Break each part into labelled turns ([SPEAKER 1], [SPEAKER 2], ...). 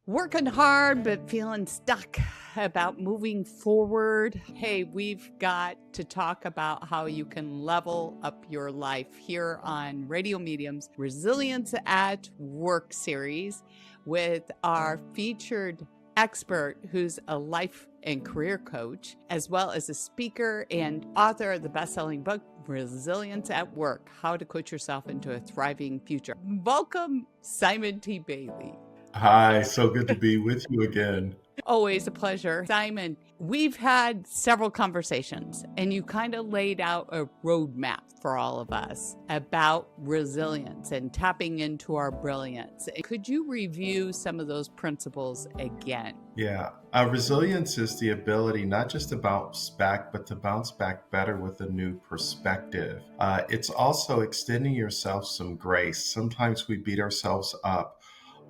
[SPEAKER 1] Working hard but feeling stuck about moving forward. Hey, we've got to talk about how you can level up your life here on Radio Medium's Resilience at Work series with our featured expert who's a life and career coach, as well as a speaker and author of the best-selling book, Resilience at Work, How to Coach Yourself into a Thriving Future. Welcome, SimonTBailey.
[SPEAKER 2] Hi, so good to be with you again.
[SPEAKER 1] Always a pleasure. Simon, we've had several conversations and you kind of laid out a roadmap for all of us about resilience and tapping into our brilliance. Could you review some of those principles again?
[SPEAKER 2] Yeah, resilience is the ability not just to bounce back, but to bounce back better with a new perspective. It's also extending yourself some grace. Sometimes we beat ourselves up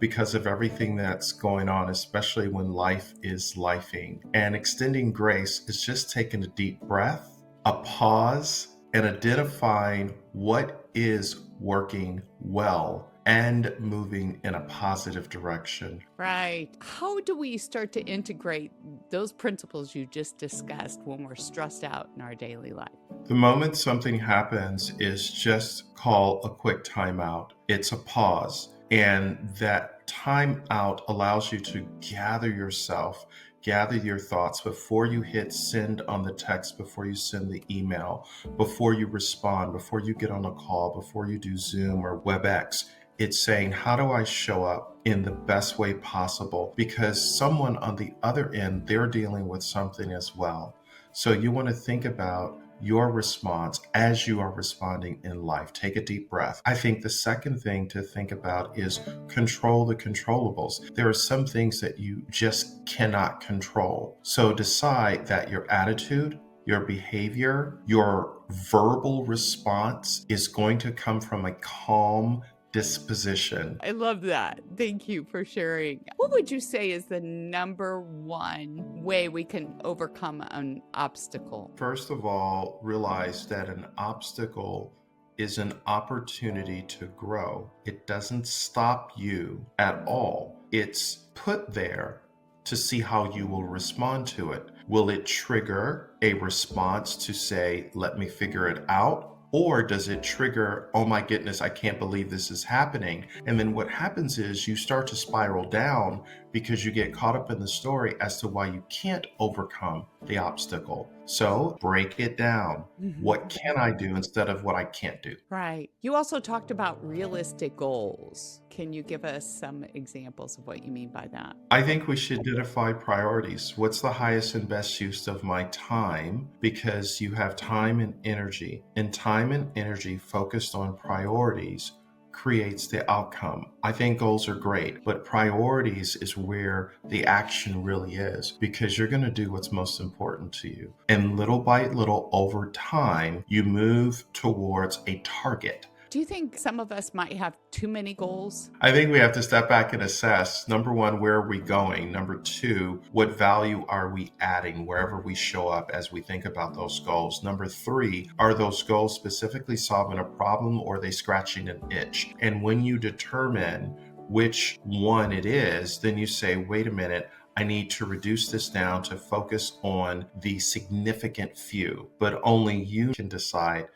[SPEAKER 2] because of everything that's going on, especially when life is lifing. And extending grace is just taking a deep breath, a pause, and identifying what is working well and moving in a positive direction.
[SPEAKER 1] Right. How do we start to integrate those principles you just discussed when we're stressed out in our daily life?
[SPEAKER 2] The moment something happens is just call a quick timeout. It's a pause. And that time out allows you to gather yourself, gather your thoughts before you hit send on the text, before you send the email, before you respond, before you get on a call, before you do Zoom or WebEx. It's saying, how do I show up in the best way possible? Because someone on the other end, they're dealing with something as well. So you want to think about your response as you are responding in life. Take a deep breath. I think the second thing to think about is control the controllables. There are some things that you just cannot control. So decide that your attitude, your behavior, your verbal response is going to come from a calm disposition.
[SPEAKER 1] I love that. Thank you for sharing. What would you say is the number one way we can overcome an obstacle?
[SPEAKER 2] First of all, realize that an obstacle is an opportunity to grow. It doesn't stop you at all. It's put there to see how you will respond to it. Will it trigger a response to say, let me figure it out? Or does it trigger, oh my goodness, I can't believe this is happening? And then what happens is you start to spiral down because you get caught up in the story as to why you can't overcome the obstacle. So break it down. What can I do instead of what I can't do?
[SPEAKER 1] Right. You also talked about realistic goals. Can you give us some examples of what you mean by that?
[SPEAKER 2] I think we should identify priorities. What's the highest and best use of my time? Because you have time and energy. And time and energy focused on priorities creates the outcome. I think goals are great, but priorities is where the action really is, because you're going to do what's most important to you. And little by little, over time, you move towards a target.
[SPEAKER 1] Do you think some of us might have too many goals?
[SPEAKER 2] I think we have to step back and assess, number one, where are we going? Number two, what value are we adding wherever we show up as we think about those goals? Number three, are those goals specifically solving a problem or are they scratching an itch? And when you determine which one it is, then you say, wait a minute, I need to reduce this down to focus on the significant few, but only you can decide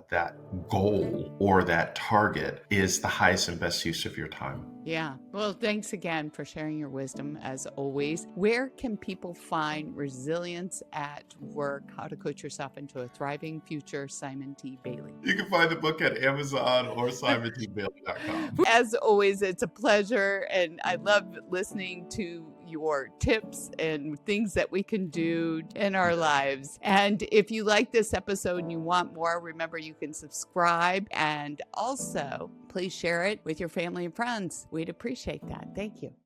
[SPEAKER 2] that goal or that target is the highest and best use of your time.
[SPEAKER 1] Yeah. Well, thanks again for sharing your wisdom as always. Where can people find Resilience at Work, How to Coach Yourself into a Thriving Future, SimonTBailey?
[SPEAKER 2] You can find the book at Amazon or SimonTBailey.com.
[SPEAKER 1] As always, it's a pleasure. And I love listening to your tips and things that we can do in our lives. And if you like this episode and you want more, remember you can subscribe and also please share it with your family and friends. We'd appreciate that. Thank you.